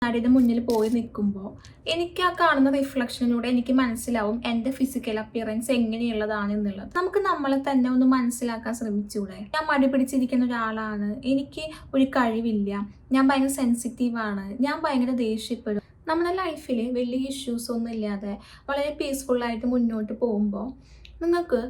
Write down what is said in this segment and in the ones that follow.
കണ്ണാടിയുടെ മുന്നിൽ പോയി നിൽക്കുമ്പോൾ എനിക്ക് ആ കാണുന്ന റിഫ്ലക്ഷനിലൂടെ എനിക്ക് മനസ്സിലാവും എൻ്റെ ഫിസിക്കൽ അപ്പിയറൻസ് എങ്ങനെയുള്ളതാണ് എന്നുള്ളത്. നമുക്ക് നമ്മളെ തന്നെ ഒന്ന് മനസ്സിലാക്കാൻ ശ്രമിച്ചൂടെ? ഞാൻ മടി പിടിച്ചിരിക്കുന്ന ഒരാളാണ്, എനിക്ക് ഒരു കഴിവില്ല, ഞാൻ ഭയങ്കര സെൻസിറ്റീവാണ്, ഞാൻ ഭയങ്കര ദേഷ്യപ്പെടും. നമ്മുടെ ലൈഫിൽ വലിയ ഇഷ്യൂസ് ഒന്നും ഇല്ലാതെ വളരെ പീസ്ഫുള്ളായിട്ട് മുന്നോട്ട് പോകുമ്പോൾ നിങ്ങൾക്ക്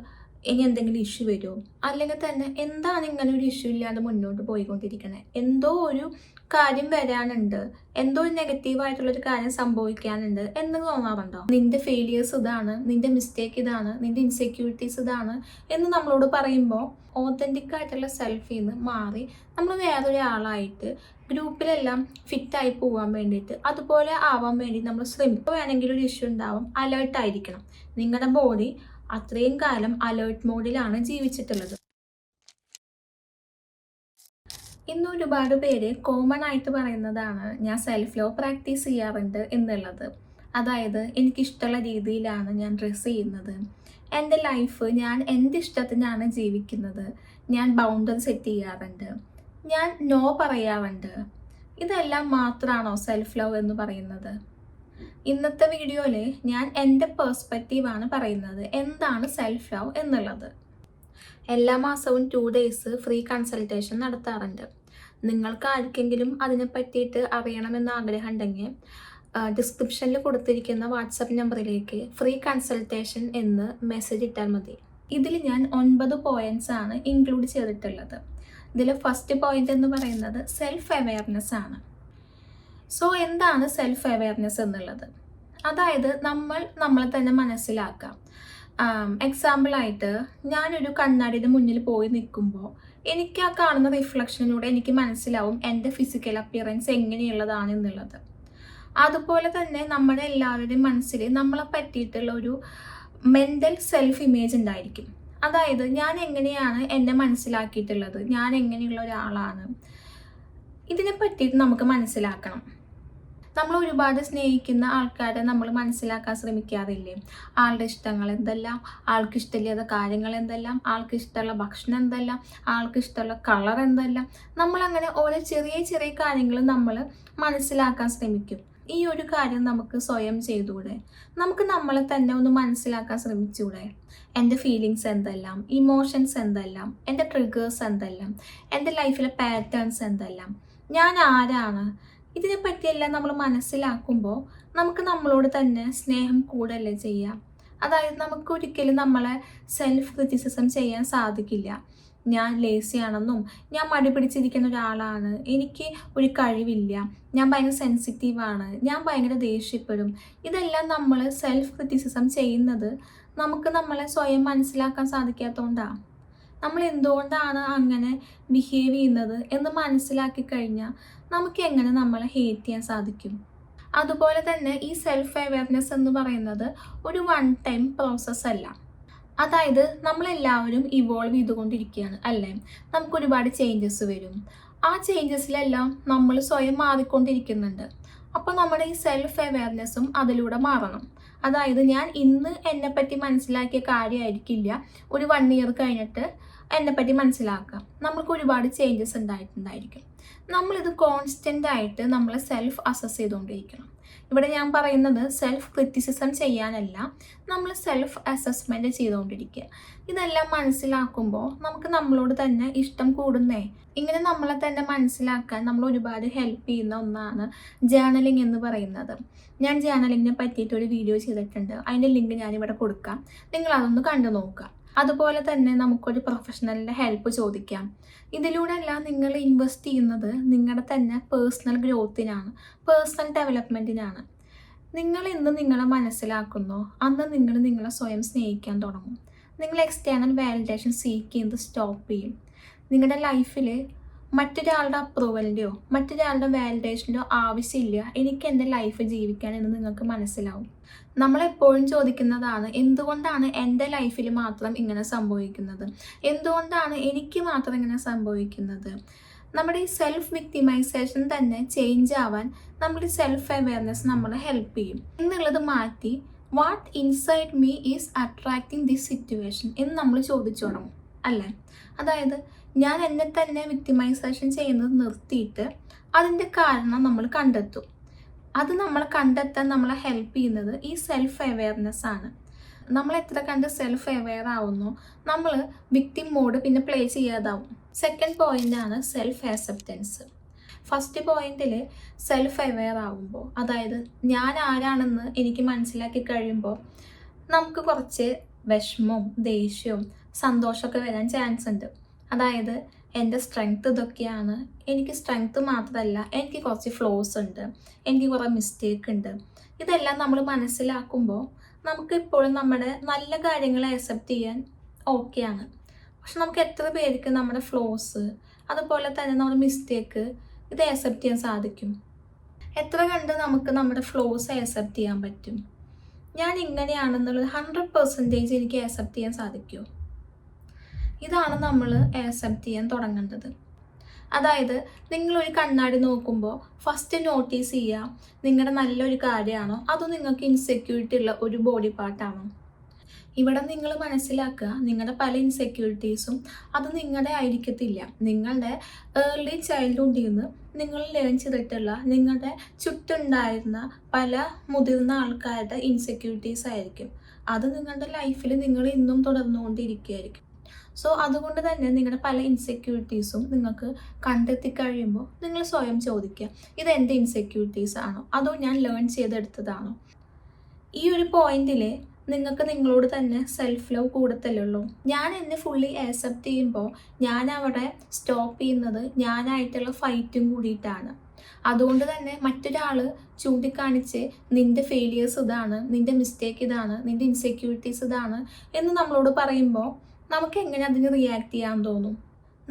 ഇനി എന്തെങ്കിലും ഇഷ്യൂ വരുമോ? അല്ലെങ്കിൽ തന്നെ എന്താണ് ഇങ്ങനെ ഒരു ഇഷ്യൂ ഇല്ലാതെ മുന്നോട്ട് പോയിക്കൊണ്ടിരിക്കണേ? എന്തോ ഒരു കാര്യം വരാനുണ്ട്, എന്തോ ഒരു നെഗറ്റീവായിട്ടുള്ളൊരു കാര്യം സംഭവിക്കാനുണ്ട് എന്ന് തോന്നാറുണ്ടോ? നിന്റെ ഫെയിലിയേഴ്സ് ഇതാണ്, നിന്റെ മിസ്റ്റേക്ക് ഇതാണ്, നിന്റെ ഇൻസെക്യൂരിറ്റീസ് ഇതാണ് എന്ന് നമ്മളോട് പറയുമ്പോൾ ഓതൻറ്റിക് ആയിട്ടുള്ള സെൽഫിൽ നിന്ന് മാറി നമ്മൾ വേറൊരാളായിട്ട് ഗ്രൂപ്പിലെല്ലാം ഫിറ്റായി പോകാൻ വേണ്ടിയിട്ട് അതുപോലെ ആവാൻ വേണ്ടി നമ്മൾ ശ്രമിക്കുക. വേണമെങ്കിൽ ഒരു ഇഷ്യൂ ഉണ്ടാവും, അലേർട്ടായിരിക്കണം. നിങ്ങളുടെ ബോഡി അത്രയും കാലം അലേർട്ട് മോഡിലാണ് ജീവിച്ചിട്ടുള്ളത്. ഇന്ന് ഒരുപാട് പേര് കോമൺ ആയിട്ട് പറയുന്നതാണ് ഞാൻ സെൽഫ് ലവ് പ്രാക്ടീസ് ചെയ്യാറുണ്ട് എന്നുള്ളത്. അതായത് എനിക്കിഷ്ടമുള്ള രീതിയിലാണ് ഞാൻ ഡ്രസ്സ് ചെയ്യുന്നത്, എൻ്റെ ലൈഫ് ഞാൻ എൻ്റെ ഇഷ്ടത്തിനാണ് ജീവിക്കുന്നത്, ഞാൻ ബൗണ്ടറി സെറ്റ് ചെയ്യാറുണ്ട്, ഞാൻ നോ പറയാറുണ്ട്. ഇതെല്ലാം മാത്രമാണോ സെൽഫ് ലവ് എന്ന് പറയുന്നത്? ഇന്നത്തെ വീഡിയോയിൽ ഞാൻ എൻ്റെ പേഴ്സ്പെക്റ്റീവാണ് പറയുന്നത് എന്താണ് സെൽഫ് ലവ് എന്നുള്ളത്. എല്ലാ മാസവും 2 days ഫ്രീ കൺസൾട്ടേഷൻ നടത്താറുണ്ട്. നിങ്ങൾക്ക് ആർക്കെങ്കിലും അതിനെ പറ്റിയിട്ട് അറിയണമെന്ന് ആഗ്രഹം ഉണ്ടെങ്കിൽ ഡിസ്ക്രിപ്ഷനിൽ കൊടുത്തിരിക്കുന്ന വാട്സപ്പ് നമ്പറിലേക്ക് ഫ്രീ കൺസൾട്ടേഷൻ എന്ന് മെസ്സേജ് ഇട്ടാൽ മതി. ഇതിൽ ഞാൻ 9 പോയിൻറ്റ്സ് ആണ് ഇൻക്ലൂഡ് ചെയ്തിട്ടുള്ളത്. ഇതിൽ ഫസ്റ്റ് പോയിന്റ് എന്ന് പറയുന്നത് സെൽഫ് അവെയർനെസ് ആണ്. സോ എന്താണ് സെൽഫ് അവെയർനെസ് എന്നുള്ളത്? അതായത് നമ്മളെ തന്നെ മനസ്സിലാക്കാം. എക്സാമ്പിളായിട്ട് ഞാനൊരു കണ്ണാടിയുടെ മുന്നിൽ പോയി നിൽക്കുമ്പോൾ എനിക്ക് ആ കാണുന്ന റിഫ്ലക്ഷനിലൂടെ എനിക്ക് മനസ്സിലാവും എൻ്റെ ഫിസിക്കൽ അപ്പിയറൻസ് എങ്ങനെയുള്ളതാണ് എന്നുള്ളത്. അതുപോലെ തന്നെ നമ്മുടെ എല്ലാവരുടെയും മനസ്സിൽ നമ്മളെ പറ്റിയിട്ടുള്ള ഒരു മെൻ്റൽ സെൽഫ് ഇമേജ് ഉണ്ടായിരിക്കും. അതായത് ഞാൻ എങ്ങനെയാണ് എന്നെ മനസ്സിലാക്കിയിട്ടുള്ളത്, ഞാൻ എങ്ങനെയുള്ള ഒരാളാണ്, ഇതിനെ പറ്റിയിട്ട് നമുക്ക് മനസ്സിലാക്കണം. നമ്മൾ ഒരുപാട് സ്നേഹിക്കുന്ന ആൾക്കാരെ നമ്മൾ മനസ്സിലാക്കാൻ ശ്രമിക്കാറില്ലേ? ആളുടെ ഇഷ്ടങ്ങൾ എന്തെല്ലാം, ആൾക്ക് ഇഷ്ടമില്ലാത്ത കാര്യങ്ങൾ എന്തെല്ലാം, ആൾക്ക് ഇഷ്ടമുള്ള ഭക്ഷണം എന്തെല്ലാം, ആൾക്ക് ഇഷ്ടമുള്ള കളർ എന്തെല്ലാം. നമ്മളങ്ങനെ ഓരോ ചെറിയ ചെറിയ കാര്യങ്ങൾ നമ്മൾ മനസ്സിലാക്കാൻ ശ്രമിക്കും. ഈ ഒരു കാര്യം നമുക്ക് സ്വയം ചെയ്തുകൂടെ? നമുക്ക് നമ്മളെ തന്നെ ഒന്ന് മനസ്സിലാക്കാൻ ശ്രമിച്ചൂടെ? എൻ്റെ ഫീലിങ്സ് എന്തെല്ലാം, ഇമോഷൻസ് എന്തെല്ലാം, എൻ്റെ ട്രിഗേഴ്സ് എന്തെല്ലാം, എൻ്റെ ലൈഫിലെ പാറ്റേൺസ് എന്തെല്ലാം, ഞാൻ ആരാണ്, ഇതിനെ പറ്റിയെല്ലാം നമ്മൾ മനസ്സിലാക്കുമ്പോൾ നമുക്ക് നമ്മളോട് തന്നെ സ്നേഹം കൂടല്ലേ ചെയ്യാം. അതായത് നമുക്ക് ഒരിക്കലും നമ്മളെ സെൽഫ് ക്രിറ്റിസിസം ചെയ്യാൻ സാധിക്കില്ല. ഞാൻ ലേസിയാണെന്നും ഞാൻ മടി പിടിച്ചിരിക്കുന്ന ഒരാളാണ്, എനിക്ക് ഒരു കഴിവില്ല, ഞാൻ ഭയങ്കര സെൻസിറ്റീവാണ്, ഞാൻ ഭയങ്കര ദേഷ്യപ്പെടും. ഇതെല്ലാം നമ്മൾ സെൽഫ് ക്രിറ്റിസിസം ചെയ്യുന്നത് നമുക്ക് നമ്മളെ സ്വയം മനസ്സിലാക്കാൻ സാധിക്കാത്തതുകൊണ്ടാണ്. നമ്മൾ എന്തുകൊണ്ടാണ് അങ്ങനെ ബിഹേവ് ചെയ്യുന്നത് എന്ന് മനസ്സിലാക്കി കഴിഞ്ഞാൽ നമുക്ക് എങ്ങനെ നമ്മളെ ഹേറ്റ് ചെയ്യാൻ സാധിക്കും? അതുപോലെ തന്നെ ഈ സെൽഫ് അവെയർനെസ് എന്ന് പറയുന്നത് ഒരു 1 time പ്രോസസ്സ് അല്ല. അതായത് നമ്മളെല്ലാവരും ഇവോൾവ് ചെയ്തുകൊണ്ടിരിക്കുകയാണ് അല്ലേ? നമുക്ക് ഒരുപാട് ചേഞ്ചസ് വരും. ആ ചേഞ്ചസിലെല്ലാം നമ്മൾ സ്വയം മാറിക്കൊണ്ടിരിക്കുന്നുണ്ട്. അപ്പോൾ നമ്മുടെ ഈ സെൽഫ് അവെയർനെസ്സും അതിലൂടെ മാറണം. അതായത് ഞാൻ ഇന്ന് എന്നെപ്പറ്റി മനസ്സിലാക്കിയ കാര്യമായിരിക്കില്ല ഒരു 1 year കഴിഞ്ഞിട്ട് എന്നെപ്പറ്റി മനസ്സിലാക്കാം. നമ്മൾക്ക് ഒരുപാട് ചേഞ്ചസ് ഉണ്ടായിട്ടുണ്ടായിരിക്കും. നമ്മളിത് കോൺസ്റ്റൻ്റ് ആയിട്ട് നമ്മളെ സെൽഫ് അസസ് ചെയ്തുകൊണ്ടിരിക്കണം. ഇവിടെ ഞാൻ പറയുന്നത് സെൽഫ് ക്രിറ്റിസിസം ചെയ്യാനല്ല, നമ്മൾ സെൽഫ് അസസ്മെൻറ്റ് ചെയ്തുകൊണ്ടിരിക്കുക. ഇതെല്ലാം മനസ്സിലാക്കുമ്പോൾ നമുക്ക് നമ്മളോട് തന്നെ ഇഷ്ടം കൂടുന്നേ. ഇങ്ങനെ നമ്മളെ തന്നെ മനസ്സിലാക്കാൻ നമ്മൾ ഒരുപാട് ഹെൽപ്പ് ചെയ്യുന്ന ഒന്നാണ് ജേർണലിംഗ് എന്ന് പറയുന്നത്. ഞാൻ ജേർണലിങ്ങിനെ പറ്റിയിട്ടൊരു വീഡിയോ ചെയ്തിട്ടുണ്ട്, അതിൻ്റെ ലിങ്ക് ഞാനിവിടെ കൊടുക്കാം, നിങ്ങൾ അതൊന്ന് കണ്ടു നോക്കുക. അതുപോലെ തന്നെ നമുക്കൊരു പ്രൊഫഷണലിൻ്റെ ഹെൽപ്പ് ചോദിക്കാം. ഇതിലൂടെ എല്ലാം നിങ്ങൾ ഇൻവെസ്റ്റ് ചെയ്യുന്നത് നിങ്ങളുടെ തന്നെ പേഴ്സണൽ ഗ്രോത്തിനാണ്, പേഴ്സണൽ ഡെവലപ്മെൻറ്റിനാണ്. നിങ്ങൾ എന്ന് നിങ്ങളെ മനസ്സിലാക്കുന്നോ അന്ന് നിങ്ങൾ നിങ്ങളെ സ്വയം സ്നേഹിക്കാൻ തുടങ്ങും. നിങ്ങൾ എക്സ്റ്റേണൽ വാലിഡേഷൻ സീക്ക് ചെയ്യുന്നത് സ്റ്റോപ്പ് ചെയ്യും. നിങ്ങളുടെ ലൈഫിൽ മറ്റൊരാളുടെ അപ്രൂവലിൻ്റെയോ മറ്റൊരാളുടെ വാലിഡേഷൻ്റെയോ ആവശ്യമില്ല എനിക്ക് എൻ്റെ ലൈഫ് ജീവിക്കാൻ എന്ന് നിങ്ങൾക്ക് മനസ്സിലാവും. നമ്മളെപ്പോഴും ചോദിക്കുന്നതാണ് എന്തുകൊണ്ടാണ് എൻ്റെ ലൈഫിൽ മാത്രം ഇങ്ങനെ സംഭവിക്കുന്നത്, എന്തുകൊണ്ടാണ് എനിക്ക് മാത്രം ഇങ്ങനെ സംഭവിക്കുന്നത്. നമ്മുടെ ഈ സെൽഫ് വിക്ടിമൈസേഷൻ തന്നെ ചേഞ്ച് ആവാൻ നമ്മുടെ സെൽഫ് അവെയർനെസ് നമ്മളെ ഹെൽപ്പ് ചെയ്യും. എന്നുള്ളത് മാറ്റി what inside me is attracting this situation എന്ന് നമ്മൾ ചോദിച്ചു തുടങ്ങും അല്ലേ? അതായത് ഞാൻ എന്നെ തന്നെ വിക്ടിമൈസേഷൻ ചെയ്യുന്നത് നിർത്തിയിട്ട് അതിൻ്റെ കാരണം നമ്മൾ കണ്ടെത്തും. അത് നമ്മൾ കണ്ടെത്താൻ നമ്മളെ ഹെൽപ്പ് ചെയ്യുന്നത് ഈ സെൽഫ് അവെയർനെസ് ആണ്. നമ്മൾ എത്ര കണ്ട് സെൽഫ് അവെയർ ആവുന്നു, നമ്മൾ വിക്ടിം മോഡ് പിന്നെ പ്ലേ ചെയ്യാതാവും. സെക്കൻഡ് പോയിന്റ് ആണ് സെൽഫ് ആക്സെപ്റ്റൻസ്. ഫസ്റ്റ് പോയിന്റിൽ സെൽഫ് അവെയർ ആവുമ്പോൾ, അതായത് ഞാൻ ആരാണെന്ന് എനിക്ക് മനസ്സിലാക്കി കഴിയുമ്പോൾ നമുക്ക് കുറച്ച് വിഷമവും ദേഷ്യവും സന്തോഷമൊക്കെ വരാൻ ചാൻസ് ഉണ്ട്. അതായത് എൻ്റെ സ്ട്രെങ്ത് ഇതൊക്കെയാണ്, എനിക്ക് സ്ട്രെങ്ത് മാത്രമല്ല എനിക്ക് കുറച്ച് ഫ്ലോസ് ഉണ്ട്, എനിക്ക് കുറേ മിസ്റ്റേക്ക് ഉണ്ട്. ഇതെല്ലാം നമ്മൾ മനസ്സിലാക്കുമ്പോൾ നമുക്ക് ഇപ്പോഴും നമ്മുടെ നല്ല കാര്യങ്ങളെ അക്സെപ്റ്റ് ചെയ്യാൻ ഓക്കെയാണ്. പക്ഷെ നമുക്ക് എത്ര പേർക്ക് നമ്മുടെ ഫ്ലോസ് അതുപോലെ തന്നെ നമ്മുടെ മിസ്റ്റേക്ക് ഇത് അക്സെപ്റ്റ് ചെയ്യാൻ സാധിക്കും? എത്ര കണ്ട് നമുക്ക് നമ്മുടെ ഫ്ലോസ് അക്സെപ്റ്റ് ചെയ്യാൻ പറ്റും? ഞാൻ ഇങ്ങനെയാണെന്നുള്ളത് 100% എനിക്ക് അക്സെപ്റ്റ് ചെയ്യാൻ സാധിക്കുമോ? ഇതാണ് നമ്മൾ അക്സെപ്റ്റ് ചെയ്യാൻ തുടങ്ങേണ്ടത്. അതായത് നിങ്ങളൊരു കണ്ണാടി നോക്കുമ്പോൾ ഫസ്റ്റ് നോട്ടീസ് ചെയ്യുക, നിങ്ങളുടെ നല്ലൊരു കാര്യമാണോ അതോ നിങ്ങൾക്ക് ഇൻസെക്യൂരിറ്റി ഉള്ള ഒരു ബോഡി പാർട്ടാണോ? ഇവിടെ നിങ്ങൾ മനസ്സിലാക്കുക, നിങ്ങളുടെ പല ഇൻസെക്യൂരിറ്റീസും അത് നിങ്ങളുടെ ആയിരിക്കത്തില്ല. നിങ്ങളുടെ ഏർലി ചൈൽഡ്ഹുഡിൽ നിന്ന് നിങ്ങൾ ലേൺ ചെയ്തിട്ടുള്ള നിങ്ങളുടെ ചുറ്റുണ്ടായിരുന്ന പല മുതിർന്ന ആൾക്കാരുടെ ഇൻസെക്യൂരിറ്റീസ് ആയിരിക്കും. അത് നിങ്ങളുടെ ലൈഫിൽ നിങ്ങൾ ഇന്നും തുടർന്നുകൊണ്ടിരിക്കുകയായിരിക്കും. സോ അതുകൊണ്ട് തന്നെ നിങ്ങളുടെ പല ഇൻസെക്യൂരിറ്റീസും നിങ്ങൾക്ക് കണ്ടെത്തി കഴിയുമ്പോൾ നിങ്ങൾ സ്വയം ചോദിക്കുക, ഇത് എൻ്റെ ഇൻസെക്യൂരിറ്റീസ് ആണോ അതോ ഞാൻ ലേൺ ചെയ്തെടുത്തതാണോ? ഈ ഒരു പോയിന്റിൽ നിങ്ങൾക്ക് നിങ്ങളോട് തന്നെ സെൽഫ് ലവ് കൂടത്തല്ലുള്ളൂ. ഞാൻ എന്നെ ഫുള്ളി ആക്സെപ്റ്റ് ചെയ്യുമ്പോൾ ഞാൻ അവിടെ സ്റ്റോപ്പ് ചെയ്യുന്നത് ഞാനായിട്ടുള്ള ഫൈറ്റും കൂടിയിട്ടാണ്. അതുകൊണ്ട് തന്നെ മറ്റൊരാൾ ചൂണ്ടിക്കാണിച്ച് നിൻ്റെ ഫെയിലിയേഴ്സ് ഇതാണ്, നിൻ്റെ മിസ്റ്റേക്ക് ഇതാണ്, നിൻ്റെ ഇൻസെക്യൂരിറ്റീസ് ഇതാണ് എന്ന് നമ്മളോട് പറയുമ്പോൾ നമുക്ക് എങ്ങനെ അതിന് റിയാക്ട് ചെയ്യാൻ തോന്നും?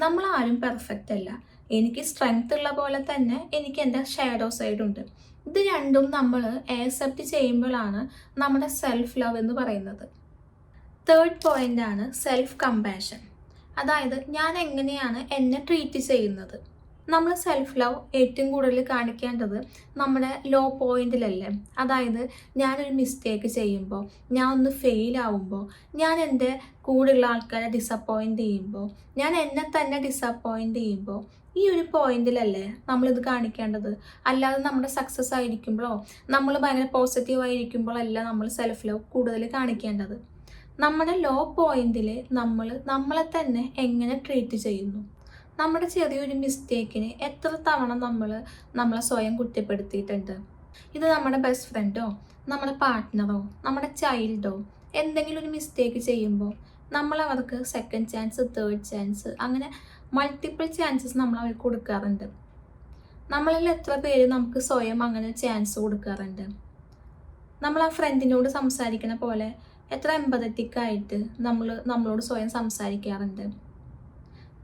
നമ്മൾ ആരും പെർഫെക്റ്റ് അല്ല. എനിക്ക് സ്ട്രെങ്ത് ഉള്ള പോലെ തന്നെ എനിക്ക് എൻ്റെ ഷാഡോ സൈഡ് ഉണ്ട്. ഇത് രണ്ടും നമ്മൾ ആക്സെപ്റ്റ് ചെയ്യുമ്പോഴാണ് നമ്മുടെ സെൽഫ് ലവ് എന്ന് പറയുന്നത്. തേർഡ് പോയിന്റ് ആണ് സെൽഫ് കമ്പാഷൻ. അതായത് ഞാൻ എങ്ങനെയാണ് എന്നെ ട്രീറ്റ് ചെയ്യുന്നത്. നമ്മൾ സെൽഫ് ലവ് ഏറ്റവും കൂടുതൽ കാണിക്കേണ്ടത് നമ്മുടെ ലോ പോയിന്റിലല്ലേ. അതായത് ഞാനൊരു മിസ്റ്റേക്ക് ചെയ്യുമ്പോൾ, ഞാൻ ഒന്ന് ഫെയിൽ ആവുമ്പോൾ, ഞാൻ എൻ്റെ കൂടെയുള്ള ആൾക്കാരെ ഡിസപ്പോയിൻ്റ് ചെയ്യുമ്പോൾ, ഞാൻ എന്നെ തന്നെ ഡിസപ്പോയിൻ്റ് ചെയ്യുമ്പോൾ, ഈ ഒരു പോയിന്റിലല്ലേ നമ്മളിത് കാണിക്കേണ്ടത്. അല്ലാതെ നമ്മുടെ സക്സസ് ആയിരിക്കുമ്പോഴോ നമ്മൾ ഭയങ്കര പോസിറ്റീവ് ആയിരിക്കുമ്പോഴല്ല നമ്മൾ സെൽഫ് ലവ് കൂടുതൽ കാണിക്കേണ്ടത്. നമ്മുടെ ലോ പോയിന്റിൽ നമ്മൾ നമ്മളെ തന്നെ എങ്ങനെ ട്രീറ്റ് ചെയ്യുന്നു. നമ്മുടെ ചെറിയൊരു മിസ്റ്റേക്കിന് എത്ര തവണ നമ്മളെ സ്വയം കുറ്റപ്പെടുത്തിയിട്ടുണ്ട്. ഇത് നമ്മുടെ ബെസ്റ്റ് ഫ്രണ്ടോ നമ്മുടെ പാർട്ട്ണറോ നമ്മുടെ ചൈൽഡോ എന്തെങ്കിലും ഒരു മിസ്റ്റേക്ക് ചെയ്യുമ്പോൾ നമ്മൾ അവർക്ക് സെക്കൻഡ് ചാൻസ്, തേർഡ് ചാൻസ്, അങ്ങനെ മൾട്ടിപ്പിൾ ചാൻസസ് നമ്മൾ അവർക്ക് കൊടുക്കാറുണ്ട്. നമ്മളിൽ എത്ര പേര് നമുക്ക് സ്വയം അങ്ങനെ ചാൻസ് കൊടുക്കാറുണ്ട്? നമ്മൾ ആ ഫ്രണ്ടിനോട് സംസാരിക്കണ പോലെ എത്ര എമ്പതറ്റിക്കായിട്ട് നമ്മളോട് സ്വയം സംസാരിക്കാറുണ്ട്?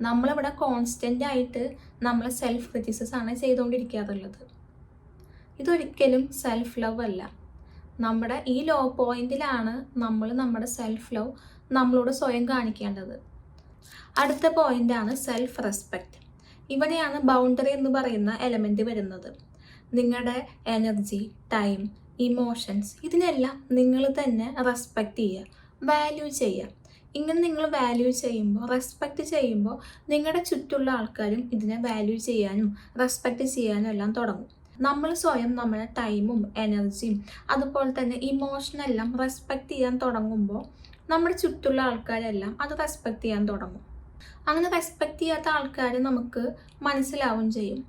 നമ്മളിവിടെ കോൺസ്റ്റൻ്റ് ആയിട്ട് നമ്മൾ സെൽഫ് ക്രിറ്റിസിസം ആണ് ചെയ്തുകൊണ്ടിരിക്കാറുള്ളത്. ഇതൊരിക്കലും സെൽഫ് ലവ് അല്ല. നമ്മുടെ ഈ ലോ പോയിന്റിലാണ് നമ്മൾ നമ്മുടെ സെൽഫ് ലവ് നമ്മളോട് സ്വയം കാണിക്കേണ്ടത്. അടുത്ത പോയിന്റാണ് സെൽഫ് റെസ്പെക്റ്റ്. ഇവിടെയാണ് ബൗണ്ടറി എന്ന് പറയുന്ന എലമെൻ്റ് വരുന്നത്. നിങ്ങളുടെ എനർജി, ടൈം, ഇമോഷൻസ് ഇതിനെല്ലാം നിങ്ങൾ തന്നെ റെസ്പെക്റ്റ് ചെയ്യുക, വാല്യൂ ചെയ്യുക. ഇങ്ങനെ നിങ്ങൾ വാല്യൂ ചെയ്യുമ്പോൾ, റെസ്പെക്റ്റ് ചെയ്യുമ്പോൾ നിങ്ങളുടെ ചുറ്റുള്ള ആൾക്കാരും ഇതിനെ വാല്യൂ ചെയ്യാനും റെസ്പെക്റ്റ് ചെയ്യാനും എല്ലാം തുടങ്ങും. നമ്മൾ സ്വയം നമ്മുടെ ടൈമും എനർജിയും അതുപോലെ തന്നെ ഇമോഷനെല്ലാം റെസ്പെക്റ്റ് ചെയ്യാൻ തുടങ്ങുമ്പോൾ നമ്മുടെ ചുറ്റുള്ള ആൾക്കാരെല്ലാം അത് റെസ്പെക്റ്റ് ചെയ്യാൻ തുടങ്ങും. അങ്ങനെ റെസ്പെക്റ്റ് ചെയ്യാത്ത ആൾക്കാർ നമുക്ക് മനസ്സിലാവുകയും ചെയ്യും.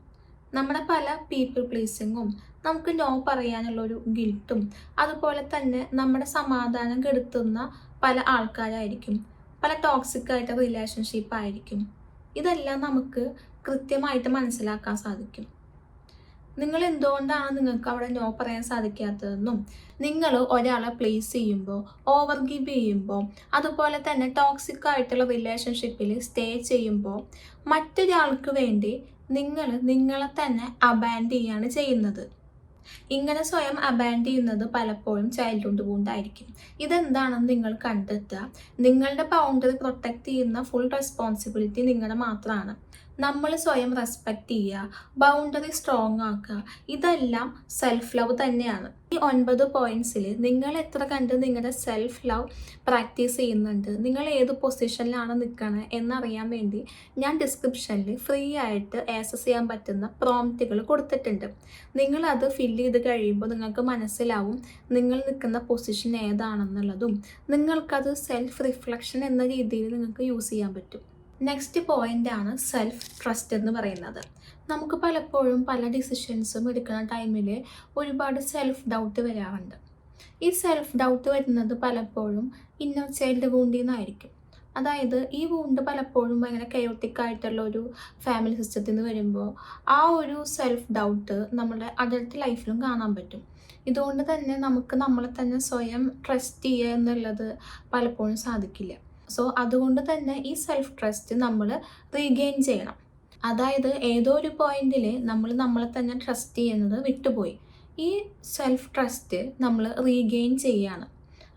നമ്മുടെ പല പീപ്പിൾ പ്ലീസിങ്ങും നമുക്ക് നോ പറയാനുള്ളൊരു ഗിൽട്ടും അതുപോലെ തന്നെ നമ്മുടെ സമാധാനം കെടുത്തുന്ന പല ആൾക്കാരായിരിക്കും, പല ടോക്സിക് ആയിട്ട് റിലേഷൻഷിപ്പ് ആയിരിക്കും. ഇതെല്ലാം നമുക്ക് കൃത്യമായിട്ട് മനസ്സിലാക്കാൻ സാധിക്കും. നിങ്ങൾ എന്തുകൊണ്ടാണ് നിങ്ങൾക്ക് അവിടെ നോ പറയാൻ സാധിക്കാത്തതെന്നും, നിങ്ങൾ ഒരാളെ പ്ലേസ് ചെയ്യുമ്പോൾ, ഓവർ ഗിവ് ചെയ്യുമ്പോൾ, അതുപോലെ തന്നെ ടോക്സിക് ആയിട്ടുള്ള റിലേഷൻഷിപ്പിൽ സ്റ്റേ ചെയ്യുമ്പോൾ മറ്റൊരാൾക്ക് വേണ്ടി നിങ്ങളെ തന്നെ അബാൻഡ് ചെയ്യാണ് ചെയ്യുന്നത്. ഇങ്ങനെ സ്വയം അബാൻഡ് ചെയ്യുന്നത് പലപ്പോഴും ചൈൽഡ്ഹുഡ് വൂണ്ടായിരിക്കും. ഇതെന്താണെന്ന് നിങ്ങൾ കണ്ടെത്തുക. നിങ്ങളുടെ ബൗണ്ടറി പ്രൊട്ടക്റ്റ് ചെയ്യുന്ന ഫുൾ റെസ്പോൺസിബിലിറ്റി നിങ്ങളുടെ മാത്രമാണ്. നമ്മൾ സ്വയം റെസ്പെക്റ്റ് ചെയ്യുക, ബൗണ്ടറി സ്ട്രോങ് ആക്കുക, ഇതെല്ലാം സെൽഫ് ലവ് തന്നെയാണ്. ഈ 9 പോയിന്റ്സിൽ നിങ്ങൾ എത്ര കണ്ട് നിങ്ങളുടെ സെൽഫ് ലവ് പ്രാക്ടീസ് ചെയ്യുന്നുണ്ട്, നിങ്ങൾ ഏത് പൊസിഷനിലാണ് നിൽക്കണത് എന്നറിയാൻ വേണ്ടി ഞാൻ ഡിസ്ക്രിപ്ഷനിൽ ഫ്രീ ആയിട്ട് ആക്സസ് ചെയ്യാൻ പറ്റുന്ന പ്രോംപ്റ്റുകൾ കൊടുത്തിട്ടുണ്ട്. നിങ്ങളത് ഫില്ല് ചെയ്ത് കഴിയുമ്പോൾ നിങ്ങൾക്ക് മനസ്സിലാവും നിങ്ങൾ നിൽക്കുന്ന പൊസിഷൻ ഏതാണെന്നുള്ളതും നിങ്ങൾക്കത് സെൽഫ് റിഫ്ലക്ഷൻ എന്ന രീതിയിൽ നിങ്ങൾക്ക് യൂസ് ചെയ്യാൻ പറ്റും. നെക്സ്റ്റ് പോയിൻ്റാണ് സെൽഫ് ട്രസ്റ്റ് എന്ന് പറയുന്നത്. നമുക്ക് പലപ്പോഴും പല ഡിസിഷൻസും എടുക്കുന്ന ടൈമിൽ ഒരുപാട് സെൽഫ് ഡൗട്ട് വരാറുണ്ട്. ഈ സെൽഫ് ഡൗട്ട് വരുന്നത് പലപ്പോഴും ഇന്നർ ചൈൽഡ് വൂണ്ടിൽ നിന്നായിരിക്കും. അതായത് ഈ വൂണ്ട് പലപ്പോഴും ഭയങ്കര കയോട്ടിക് ആയിട്ടുള്ള ഒരു ഫാമിലി സിസ്റ്റത്തിൽ നിന്ന് വരുമ്പോൾ ആ ഒരു സെൽഫ് ഡൗട്ട് നമ്മുടെ അഡൽട്ട് ലൈഫിലും കാണാൻ പറ്റും. ഇതുകൊണ്ട് തന്നെ നമുക്ക് നമ്മളെ തന്നെ സ്വയം ട്രസ്റ്റ് ചെയ്യുക എന്നുള്ളത് പലപ്പോഴും സാധിക്കില്ല. സോ അതുകൊണ്ട് തന്നെ ഈ സെൽഫ് ട്രസ്റ്റ് നമ്മൾ റീഗെയിൻ ചെയ്യണം. അതായത് ഏതോ ഒരു പോയിന്റിൽ നമ്മൾ നമ്മളെ തന്നെ ട്രസ്റ്റ് ചെയ്യുന്നത് വിട്ടുപോയി. ഈ സെൽഫ് ട്രസ്റ്റ് നമ്മൾ റീഗെയിൻ ചെയ്യുകയാണ്.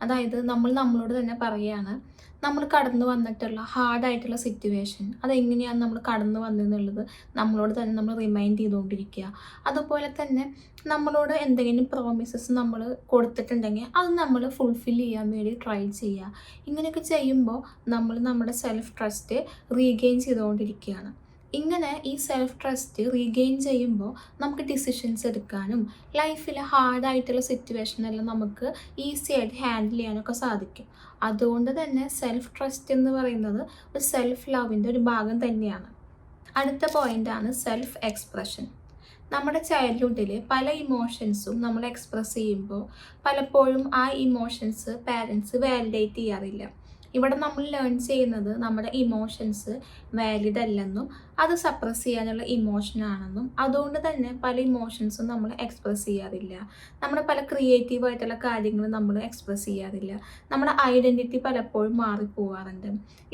അതായത് നമ്മൾ നമ്മളോട് തന്നെ പറയുകയാണ്, നമ്മൾ കടന്നു വന്നിട്ടുള്ള ഹാർഡായിട്ടുള്ള സിറ്റുവേഷൻ അതെങ്ങനെയാണ് നമ്മൾ കടന്നു വന്നതെന്നുള്ളത് നമ്മളോട് തന്നെ നമ്മൾ റിമൈൻഡ് ചെയ്തുകൊണ്ടിരിക്കുക. അതുപോലെ തന്നെ നമ്മളോട് എന്തെങ്കിലും പ്രോമിസസ് നമ്മൾ കൊടുത്തിട്ടുണ്ടെങ്കിൽ അത് നമ്മൾ ഫുൾഫിൽ ചെയ്യാൻ വേണ്ടി ട്രൈ ചെയ്യുക. ഇങ്ങനെയൊക്കെ ചെയ്യുമ്പോൾ നമ്മൾ നമ്മുടെ സെൽഫ് ട്രസ്റ്റ് റീഗെയിൻ ചെയ്തുകൊണ്ടിരിക്കുകയാണ്. ഇങ്ങനെ ഈ സെൽഫ് ട്രസ്റ്റ് റീഗെയിൻ ചെയ്യുമ്പോൾ നമുക്ക് ഡിസിഷൻസ് എടുക്കാനും ലൈഫിൽ ഹാർഡായിട്ടുള്ള സിറ്റുവേഷനെല്ലാം നമുക്ക് ഈസി ആയിട്ട് ഹാൻഡിൽ ചെയ്യാനൊക്കെ സാധിക്കും. അതുകൊണ്ട് തന്നെ സെൽഫ് ട്രസ്റ്റ് എന്ന് പറയുന്നത് ഒരു സെൽഫ് ലവിൻ്റെ ഒരു ഭാഗം തന്നെയാണ്. അടുത്ത പോയിൻ്റാണ് സെൽഫ് എക്സ്പ്രഷൻ. നമ്മുടെ ചൈൽഡ്ഹുഡിൽ പല ഇമോഷൻസും നമ്മൾ എക്സ്പ്രസ് ചെയ്യുമ്പോൾ പലപ്പോഴും ആ ഇമോഷൻസ് പാരൻസ് വാലിഡേറ്റ് ചെയ്യാറില്ല. ഇവിടെ നമ്മൾ ലേൺ ചെയ്യുന്നത് നമ്മുടെ ഇമോഷൻസ് വാലിഡ് അല്ലെന്നും അത് സപ്രസ് ചെയ്യാനുള്ള ഇമോഷനാണെന്നും അതുകൊണ്ട് തന്നെ പല ഇമോഷൻസും നമ്മൾ എക്സ്പ്രസ് ചെയ്യാറില്ല. നമ്മുടെ പല ക്രിയേറ്റീവായിട്ടുള്ള കാര്യങ്ങൾ നമ്മൾ എക്സ്പ്രസ് ചെയ്യാറില്ല. നമ്മുടെ ഐഡൻറ്റിറ്റി പലപ്പോഴും മാറിപ്പോവാറുണ്ട്.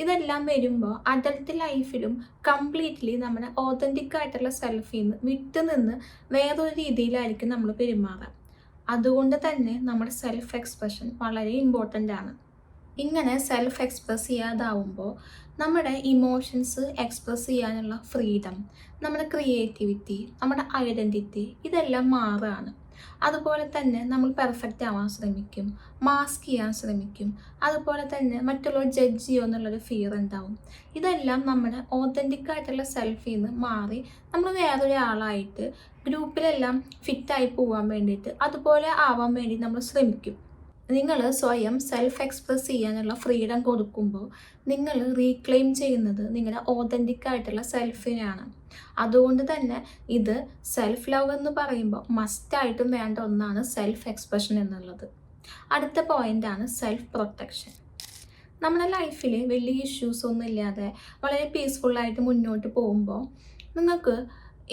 ഇതെല്ലാം വരുമ്പോൾ അഡൽട്ട് ലൈഫിലും കംപ്ലീറ്റ്ലി നമ്മുടെ ഓതൻറ്റിക് ആയിട്ടുള്ള സെൽഫിൽ നിന്ന് വിട്ടുനിന്ന് വേറൊരു രീതിയിലായിരിക്കും നമ്മൾ പെരുമാറുക. അതുകൊണ്ട് തന്നെ നമ്മുടെ സെൽഫ് എക്സ്പ്രഷൻ വളരെ ഇമ്പോർട്ടൻ്റ് ആണ്. ഇങ്ങനെ സെൽഫ് എക്സ്പ്രസ് ചെയ്യാതാവുമ്പോൾ നമ്മുടെ ഇമോഷൻസ് എക്സ്പ്രസ് ചെയ്യാനുള്ള ഫ്രീഡം, നമ്മുടെ ക്രിയേറ്റിവിറ്റി, നമ്മുടെ ഐഡൻറ്റിറ്റി ഇതെല്ലാം മാറുകയാണ്. അതുപോലെ തന്നെ നമ്മൾ പെർഫെക്റ്റ് ആവാൻ ശ്രമിക്കും, മാസ്ക് ചെയ്യാൻ ശ്രമിക്കും. അതുപോലെ തന്നെ മറ്റുള്ളവർ ജഡ്ജ് ചെയ്യുമോ എന്നുള്ളൊരു ഫിയർ ഉണ്ടാവും. ഇതെല്ലാം നമ്മുടെ ഓതൻറ്റിക് ആയിട്ടുള്ള സെൽഫിൽ നിന്ന് മാറി നമ്മൾ വേറൊരാളായിട്ട് ഗ്രൂപ്പിലെല്ലാം ഫിറ്റായി പോകാൻ വേണ്ടിയിട്ട് അതുപോലെ ആവാൻ വേണ്ടി നമ്മൾ ശ്രമിക്കും. നിങ്ങൾ സ്വയം സെൽഫ് എക്സ്പ്രസ് ചെയ്യാനുള്ള ഫ്രീഡം കൊടുക്കുമ്പോൾ നിങ്ങൾ റീക്ലെയിം ചെയ്യുന്നത് നിങ്ങളുടെ ഓതൻറ്റിക് ആയിട്ടുള്ള സെൽഫിനെയാണ്. അതുകൊണ്ട് തന്നെ ഇത് സെൽഫ് ലവ് എന്ന് പറയുമ്പോൾ മസ്റ്റായിട്ടും വേണ്ട ഒന്നാണ് സെൽഫ് എക്സ്പ്രഷൻ എന്നുള്ളത്. അടുത്ത പോയിൻ്റാണ് സെൽഫ് പ്രൊട്ടക്ഷൻ. നമ്മുടെ ലൈഫിൽ വലിയ ഇഷ്യൂസ് ഒന്നും ഇല്ലാതെ വളരെ പീസ്ഫുള്ളായിട്ട് മുന്നോട്ട് പോകുമ്പോൾ നിങ്ങൾക്ക്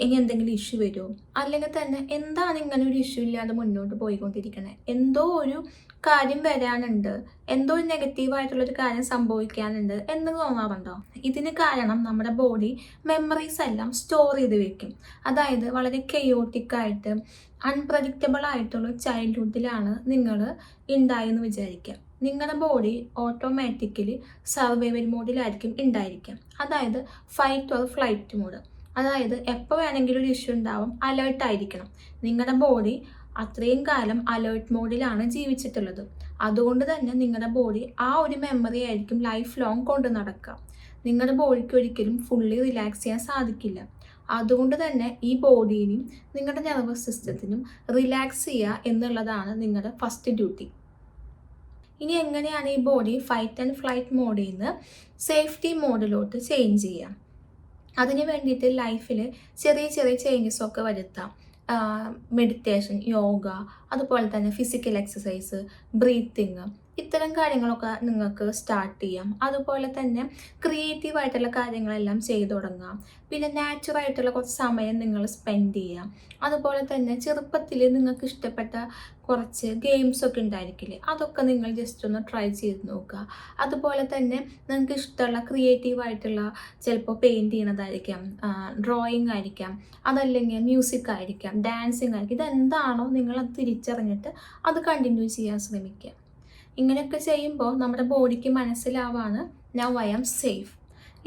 ഇനി എന്തെങ്കിലും ഇഷ്യൂ വരുമോ, അല്ലെങ്കിൽ തന്നെ എന്താണ് ഇങ്ങനെ ഒരു ഇഷ്യൂ ഇല്ലാതെ മുന്നോട്ട് പോയിക്കൊണ്ടിരിക്കണേ, എന്തോ ഒരു കാര്യം വരാനുണ്ട്, എന്തോ ഒരു നെഗറ്റീവായിട്ടുള്ളൊരു കാര്യം സംഭവിക്കാനുണ്ട് എന്ന് തോന്നാറുണ്ടോ? ഇതിന് കാരണം നമ്മുടെ ബോഡി മെമ്മറീസ് എല്ലാം സ്റ്റോർ ചെയ്ത് വെക്കും. അതായത് വളരെ കെയോട്ടിക്കായിട്ട് അൺപ്രഡിക്റ്റബിൾ ആയിട്ടുള്ള ചൈൽഡ്ഹുഡിലാണ് നിങ്ങൾ ഉണ്ടായെന്ന് വിചാരിക്കുക. നിങ്ങളുടെ ബോഡി ഓട്ടോമാറ്റിക്കലി സർവൈവൽ മോഡിലായിരിക്കും ഉണ്ടായിരിക്കുക. അതായത് ഫൈറ്റ് ഓർ ഫ്ലൈറ്റ് മോഡ്. അതായത് എപ്പോൾ വേണമെങ്കിലും ഒരു ഇഷ്യൂ ഉണ്ടാവും, അലേർട്ടായിരിക്കണം. നിങ്ങളുടെ ബോഡി അത്രയും കാലം അലേർട്ട് മോഡിലാണ് ജീവിച്ചിട്ടുള്ളത്. അതുകൊണ്ട് തന്നെ നിങ്ങളുടെ ബോഡി ആ ഒരു മെമ്മറി ആയിരിക്കും ലൈഫ് ലോങ് കൊണ്ട് നടക്കുക. നിങ്ങളുടെ ബോഡിക്ക് ഒരിക്കലും ഫുള്ളി റിലാക്സ് ചെയ്യാൻ സാധിക്കില്ല. അതുകൊണ്ട് തന്നെ ഈ ബോഡീനും നിങ്ങളുടെ നെർവസ് സിസ്റ്റത്തിനും റിലാക്സ് ചെയ്യുക എന്നുള്ളതാണ് നിങ്ങളുടെ ഫസ്റ്റ് ഡ്യൂട്ടി. ഇനി എങ്ങനെയാണ് ഈ ബോഡി ഫൈറ്റ് ആൻഡ് ഫ്ലൈറ്റ് മോഡിൽ നിന്ന് സേഫ്റ്റി മോഡിലോട്ട് ചേഞ്ച് ചെയ്യുക? അതിന് വേണ്ടിയിട്ട് ലൈഫിൽ ചെറിയ ചെറിയ ചേഞ്ചസൊക്കെ വരുത്താം. മെഡിറ്റേഷൻ, യോഗ, അതുപോലെ തന്നെ ഫിസിക്കൽ എക്സസൈസ്, ബ്രീത്തിങ്, ഇത്തരം കാര്യങ്ങളൊക്കെ നിങ്ങൾക്ക് സ്റ്റാർട്ട് ചെയ്യാം. അതുപോലെ തന്നെ ക്രിയേറ്റീവായിട്ടുള്ള കാര്യങ്ങളെല്ലാം ചെയ്തു തുടങ്ങാം. പിന്നെ നാച്ചുറായിട്ടുള്ള കുറച്ച് സമയം നിങ്ങൾ സ്പെൻഡ് ചെയ്യാം. അതുപോലെ തന്നെ ചെറുപ്പത്തിൽ നിങ്ങൾക്ക് ഇഷ്ടപ്പെട്ട കുറച്ച് ഗെയിംസൊക്കെ ഉണ്ടായിരിക്കില്ലേ, അതൊക്കെ നിങ്ങൾ ജസ്റ്റ് ഒന്ന് ട്രൈ ചെയ്ത് നോക്കുക. അതുപോലെ തന്നെ നിങ്ങൾക്ക് ഇഷ്ടമുള്ള ക്രിയേറ്റീവായിട്ടുള്ള ചിലപ്പോൾ പെയിൻറ് ചെയ്യണതായിരിക്കാം, ഡ്രോയിങ് ആയിരിക്കാം, അതല്ലെങ്കിൽ മ്യൂസിക് ആയിരിക്കാം, ഡാൻസിങ് ആയിരിക്കും. ഇതെന്താണോ നിങ്ങളത് തിരിച്ചറിഞ്ഞിട്ട് അത് കണ്ടിന്യൂ ചെയ്യാൻ ശ്രമിക്കുക. ഇങ്ങനെയൊക്കെ ചെയ്യുമ്പോൾ നമ്മുടെ ബോഡിക്ക് മനസ്സിലാവാണ് നൗ ഐ ആം സേഫ്.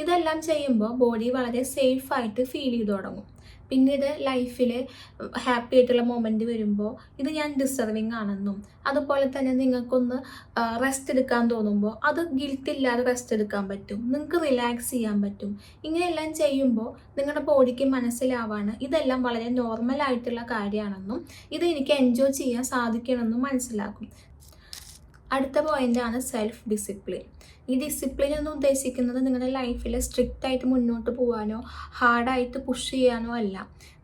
ഇതെല്ലാം ചെയ്യുമ്പോൾ ബോഡി വളരെ സേഫായിട്ട് ഫീൽ ചെയ്തു തുടങ്ങും. പിന്നീട് ലൈഫിൽ ഹാപ്പി ആയിട്ടുള്ള മൊമെൻ്റ് വരുമ്പോൾ ഇത് ഞാൻ ഡിസർവിങ് ആണെന്നും, അതുപോലെ തന്നെ നിങ്ങൾക്കൊന്ന് റെസ്റ്റ് എടുക്കാൻ തോന്നുമ്പോൾ അത് ഗിൽറ്റ് ഇല്ലാതെ റെസ്റ്റ് എടുക്കാൻ പറ്റും, നിങ്ങൾക്ക് റിലാക്സ് ചെയ്യാൻ പറ്റും. ഇങ്ങനെയെല്ലാം ചെയ്യുമ്പോൾ നിങ്ങളുടെ ബോഡിക്ക് മനസ്സിലാവാണ് ഇതെല്ലാം വളരെ നോർമൽ ആയിട്ടുള്ള കാര്യമാണെന്നും ഇത് എനിക്ക് എൻജോയ് ചെയ്യാൻ സാധിക്കണമെന്നും മനസ്സിലാക്കും. അടുത്ത പോയിൻ്റാണ് സെൽഫ് ഡിസിപ്ലിൻ. ഈ ഡിസിപ്ലിൻ എന്ന് ഉദ്ദേശിക്കുന്നത് നിങ്ങളുടെ ലൈഫിൽ സ്ട്രിക്റ്റ് ആയിട്ട് മുന്നോട്ട് പോകാനോ ഹാർഡായിട്ട് പുഷ് ചെയ്യാനോ അല്ല.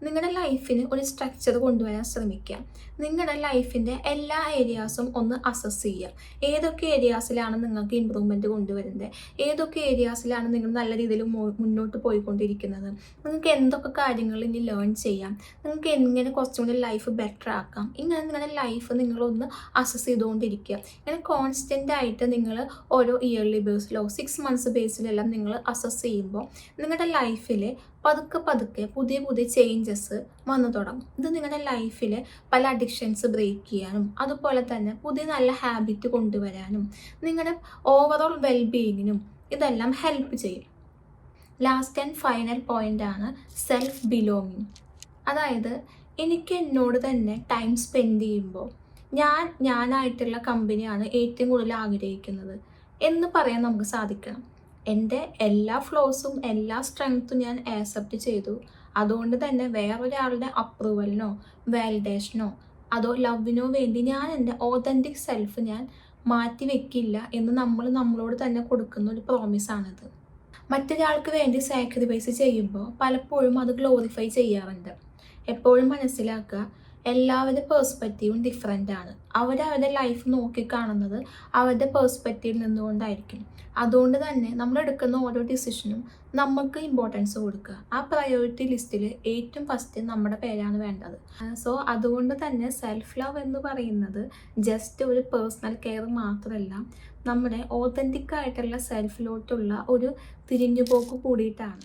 നിങ്ങളുടെ ലൈഫിന് ഒരു സ്ട്രക്ചർ കൊണ്ടുവരാൻ ശ്രമിക്കുക. നിങ്ങളുടെ ലൈഫിൻ്റെ എല്ലാ ഏരിയാസും ഒന്ന് അസസ് ചെയ്യുക. ഏതൊക്കെ ഏരിയാസിലാണ് നിങ്ങൾക്ക് ഇമ്പ്രൂവ്മെൻറ്റ് കൊണ്ടുവരുന്നത്, ഏതൊക്കെ ഏരിയാസിലാണ് നിങ്ങൾ നല്ല രീതിയിൽ മുന്നോട്ട് പോയിക്കൊണ്ടിരിക്കുന്നത്, നിങ്ങൾക്ക് എന്തൊക്കെ കാര്യങ്ങൾ ഇനി ലേൺ ചെയ്യാം, നിങ്ങൾക്ക് എങ്ങനെ കുറച്ചും കൂടി ലൈഫ് ബെറ്റർ ആക്കാം. ഇങ്ങനെ നിങ്ങളുടെ ലൈഫ് നിങ്ങളൊന്ന് അസസ് ചെയ്തുകൊണ്ടിരിക്കുക. ഇങ്ങനെ കോൺസ്റ്റൻ്റ് ആയിട്ട് നിങ്ങൾ ഓരോ ഇയർലി ബേസിലോ 6 months ബേസിലെല്ലാം നിങ്ങൾ അസസ് ചെയ്യുമ്പോൾ നിങ്ങളുടെ ലൈഫിൽ പതുക്കെ പുതിയ പുതിയ ചേഞ്ചസ് വന്നു തുടങ്ങും. ഇത് നിങ്ങളുടെ ലൈഫിൽ പല അഡിക്ഷൻസ് ബ്രേക്ക് ചെയ്യാനും അതുപോലെ തന്നെ പുതിയ നല്ല ഹാബിറ്റ് കൊണ്ടുവരാനും നിങ്ങളുടെ ഓവറോൾ വെൽബീയിങ്ങിനും ഇതെല്ലാം ഹെൽപ്പ് ചെയ്യും. ലാസ്റ്റ് ആൻഡ് ഫൈനൽ പോയിൻ്റാണ് സെൽഫ് ബിലോങ്ങിങ്. അതായത് എനിക്ക് എന്നോട് തന്നെ ടൈം സ്പെൻഡ് ചെയ്യുമ്പോൾ ഞാനായിട്ടുള്ള കമ്പനിയാണ് ഏറ്റവും കൂടുതൽ ആഗ്രഹിക്കുന്നത് എന്ന് പറയാൻ നമുക്ക് സാധിക്കണം. എൻ്റെ എല്ലാ ഫ്ലോസും എല്ലാ സ്ട്രെങ്ത്തും ഞാൻ ആക്സെപ്റ്റ് ചെയ്തു. അതുകൊണ്ട് തന്നെ വേറൊരാളുടെ അപ്രൂവലിനോ വാലിഡേഷനോ അതോ ലവിനോ വേണ്ടി ഞാൻ എൻ്റെ ഓതൻറ്റിക് സെൽഫ് ഞാൻ മാറ്റി വെക്കില്ല എന്ന് നമ്മളോട് തന്നെ കൊടുക്കുന്ന ഒരു പ്രോമിസാണിത്. മറ്റൊരാൾക്ക് വേണ്ടി സാക്രിഫൈസ് ചെയ്യുമ്പോൾ പലപ്പോഴും അത് ഗ്ലോറിഫൈ ചെയ്യാറുണ്ട്. എപ്പോഴും മനസ്സിലാക്കുക, എല്ലാവരുടെ പേഴ്സ്പെക്റ്റീവും ഡിഫറെൻ്റ് ആണ്. അവരവരുടെ ലൈഫ് നോക്കിക്കാണുന്നത് അവരുടെ പേഴ്സ്പെക്റ്റീവിൽ നിന്നുകൊണ്ടായിരിക്കും. അതുകൊണ്ട് തന്നെ നമ്മൾ എടുക്കുന്ന ഓരോ ഡിസിഷനും നമുക്ക് ഇമ്പോർട്ടൻസ് കൊടുക്കുക. ആ പ്രയോറിറ്റി ലിസ്റ്റിൽ ഏറ്റവും ഫസ്റ്റ് നമ്മുടെ പേരാണ് വേണ്ടത്. സോ അതുകൊണ്ട് തന്നെ സെൽഫ് ലവ് എന്ന് പറയുന്നത് ജസ്റ്റ് ഒരു പേഴ്സണൽ കെയർ മാത്രമല്ല, നമ്മുടെ ഓതൻറ്റിക് ആയിട്ടുള്ള സെൽഫിലോട്ടുള്ള ഒരു തിരിഞ്ഞുപോക്ക് കൂടിയിട്ടാണ്.